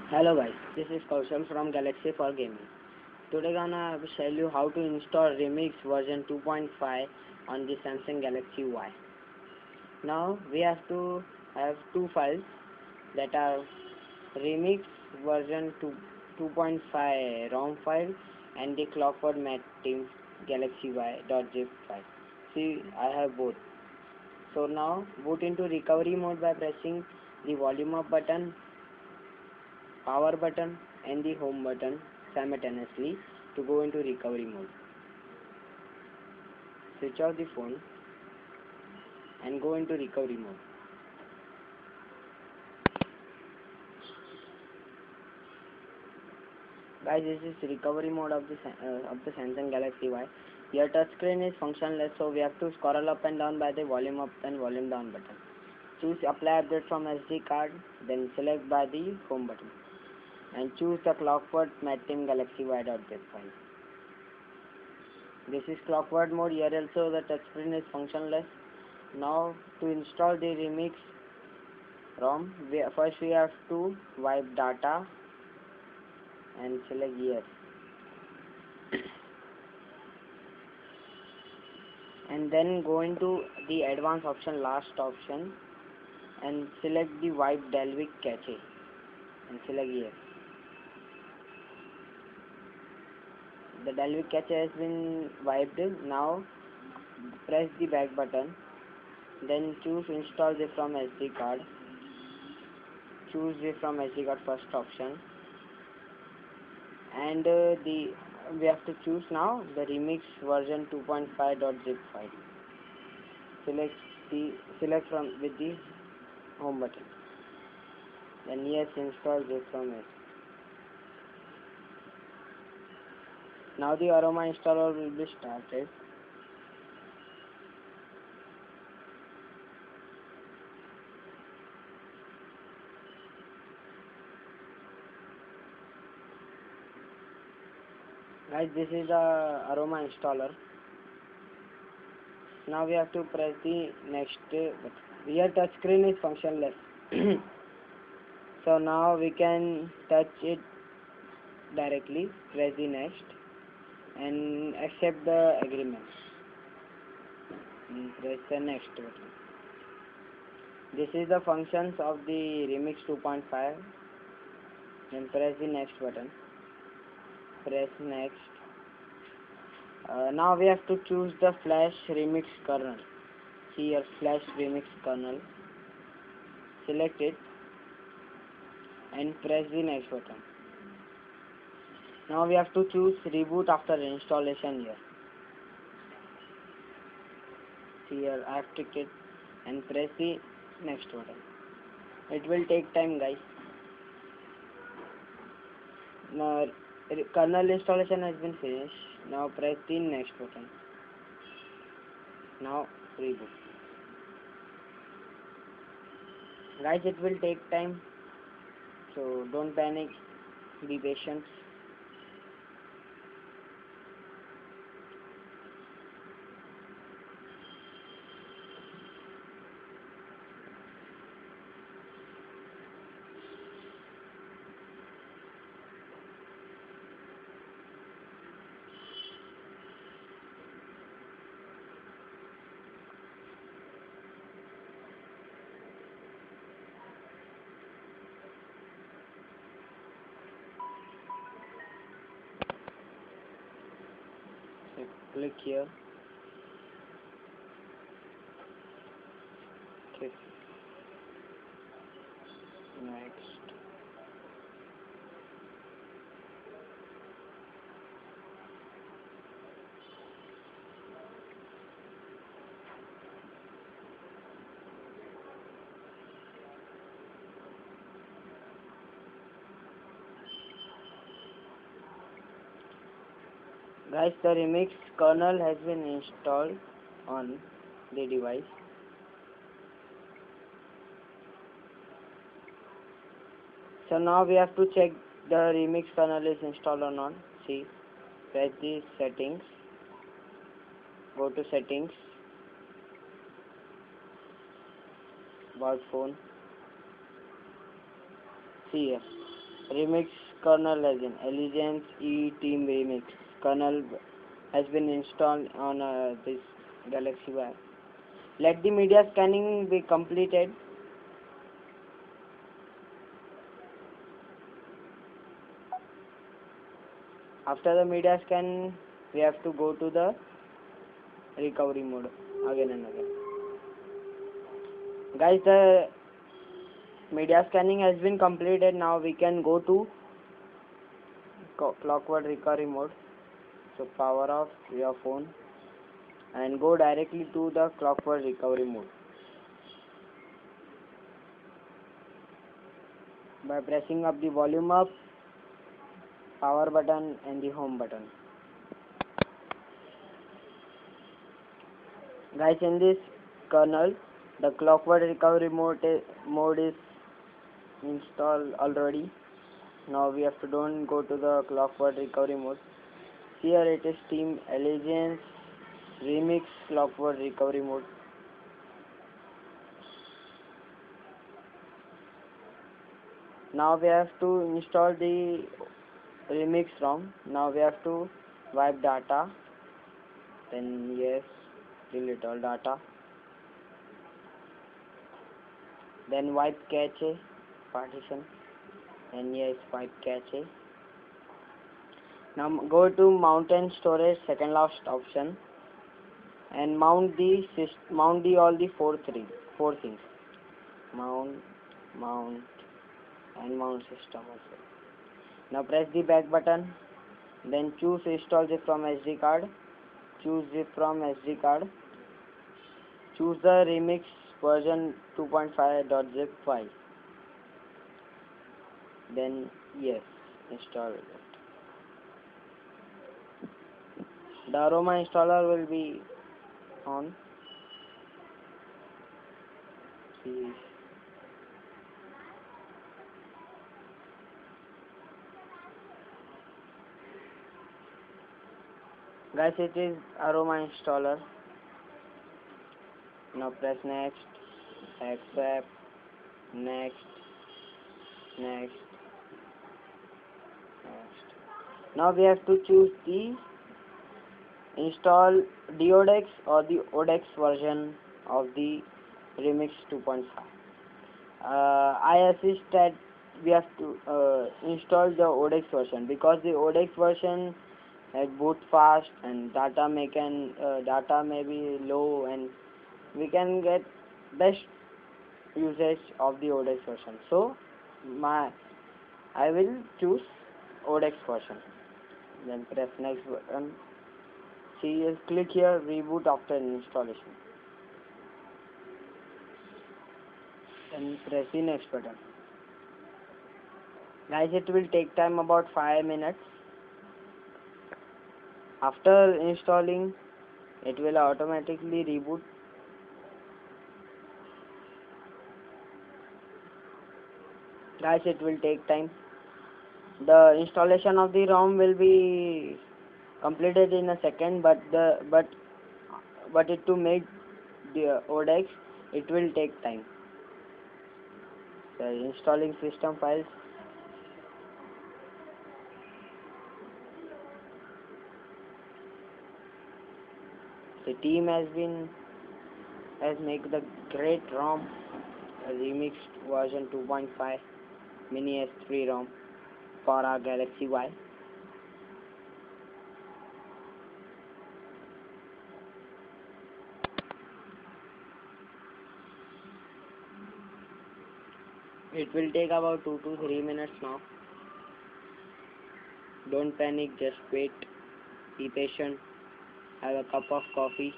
Hello guys, this is Kaushal from Galaxy for Gaming. Today gonna show you how to install Remix version 2.5 on the Samsung Galaxy Y. Now we have to have two files that are Remix version 2.5 ROM file and the Clockwork Matte Team Galaxy Y.zip file. See, I have both. So now boot into recovery mode by pressing the volume up button, power button and the home button simultaneously to go into recovery mode. Switch off the phone and go into recovery mode. Guys, this is recovery mode of the Samsung Galaxy Y. Your touchscreen is functionless, so we have to scroll up and down by the volume up and volume down button. Choose apply update from SD card, then select by the home button and choose the Clockwork Matte Team Galaxy Y.zip file. This is Clockwork mode. Here also the touchscreen is functionless. Now to install the Remix ROM, first we have to wipe data and select here. And then go into the advanced option, last option, and select the wipe Dalvik cache and select here. The Dalvik cache has been wiped. Now press the back button, then choose install zip from SD card. Choose zip from SD card first option, and we have to choose now the Remix version 2.5.zip file. Select from with the home button. Then yes, install zip from it. Now the Aroma installer will be started. Guys, this is the Aroma installer. Now we have to press the next button. Here touchscreen is functionless. So now we can touch it directly. Press the next and accept the agreement. And press the next button. This is the functions of the Remix 2.5. Then press the next button. Press next. Now we have to choose the Flash Remix kernel. See here, Flash Remix kernel. Select it and press the next button. Now we have to choose reboot after installation here. See here, I have ticked it and press the next button. It will take time, guys. Now kernel installation has been finished. Now press the next button. Now reboot. Guys, it will take time, so don't panic, be patient. So click here. Okay. Next. Guys, the remix kernel has been installed on the device. So now we have to check the remix kernel is installed or not. See, press the settings, go to settings, about phone. See here, remix kernel as in Allegiance E Team Remix kernel has been installed on this Galaxy Y. Let the media scanning be completed. After the media scan, we have to go to the recovery mode again and again. Guys, the media scanning has been completed. Now we can go to clockwork recovery mode. So power off your phone and go directly to the clockwork recovery mode by pressing up the volume up, power button and the home button. Guys, in this kernel, the clockwork recovery mode is installed already. Now we have to don't go to the clockwork recovery mode. Here it is Team Allegiance Remix clockwork recovery mode. Now we have to install the remix ROM. Now we have to wipe data, then yes, delete all data, then wipe cache partition, and yes, wipe cache. Now go to mount and storage, second last option, and mount all the four things, mount and mount system also. Now press the back button, then choose install zip from SD card, choose zip from SD card, choose the remix version 2.5.zip file, then yes, install it. The aroma installer will be on. See. Guys, it is aroma installer. Now press next, accept, next. Now we have to choose the install DODEX or the ODEX version of the Remix 2.5. I assist that we have to install the ODEX version, because the ODEX version boot fast and data may be low, and we can get best usage of the ODEX version. So I will choose ODEX version. Then press next button. See, click here, reboot after installation. Then press the next button. Guys, it will take time about 5 minutes. After installing, it will automatically reboot. Guys, it will take time. The installation of the ROM will be completed in a second, but it to make the ODEX, it will take time. So installing system files. The team has made the great ROM, a remixed version 2.5 mini S3 ROM for our Galaxy Y. It will take about 2 to 3 minutes now. Don't panic, just wait, be patient, have a cup of coffee.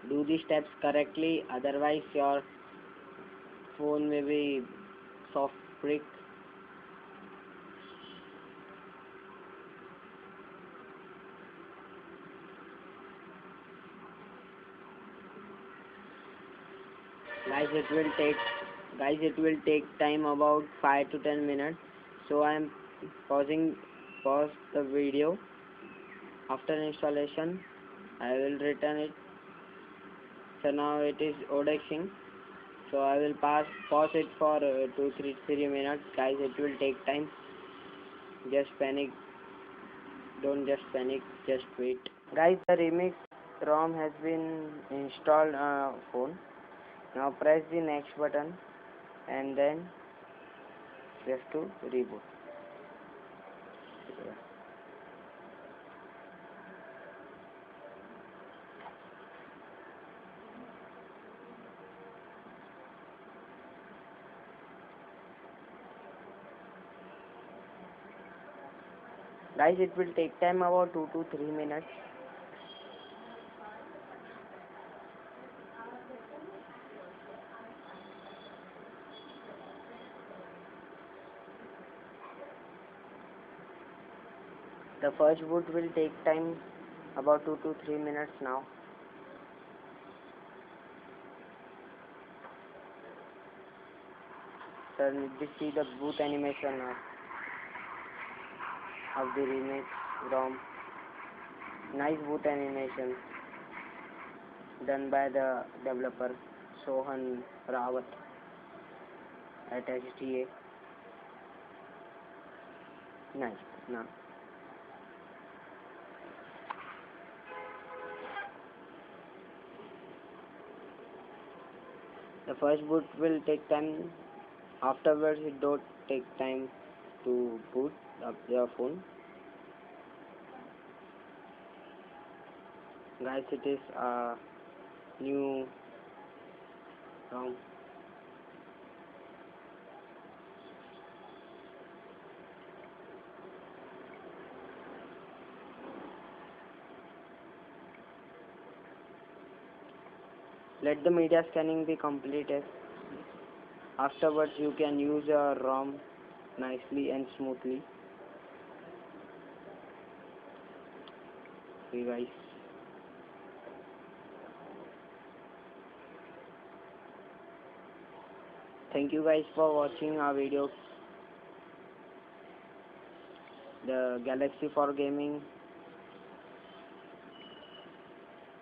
Do the steps correctly, otherwise your phone may be soft brick. Guys, it will take time about 5 to 10 minutes. So I am pause the video. After installation, I will return it. So now it is odexing. So I will pause it for 2-3 minutes. Guys, it will take time. Just panic. Don't just panic. Just wait. Guys, the Remix ROM has been installed on phone. Now press the next button and then press to reboot. Guys, it will take time about 2 to 3 minutes. The first boot will take time about 2 to 3 minutes now. So you see the boot animation of the Remix ROM. Nice boot animation done by the developer Sohan Rawat at HTA. Nice. Now the first boot will take time. Afterwards, it don't take time to boot up your phone. Guys, it is a new ROM. Let the media scanning be completed. Afterwards, you can use your ROM nicely and smoothly. Okay, guys. Thank you guys for watching our video. The Galaxy for Gaming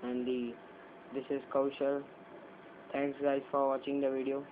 and this is Kaushal. Thanks guys for watching the video.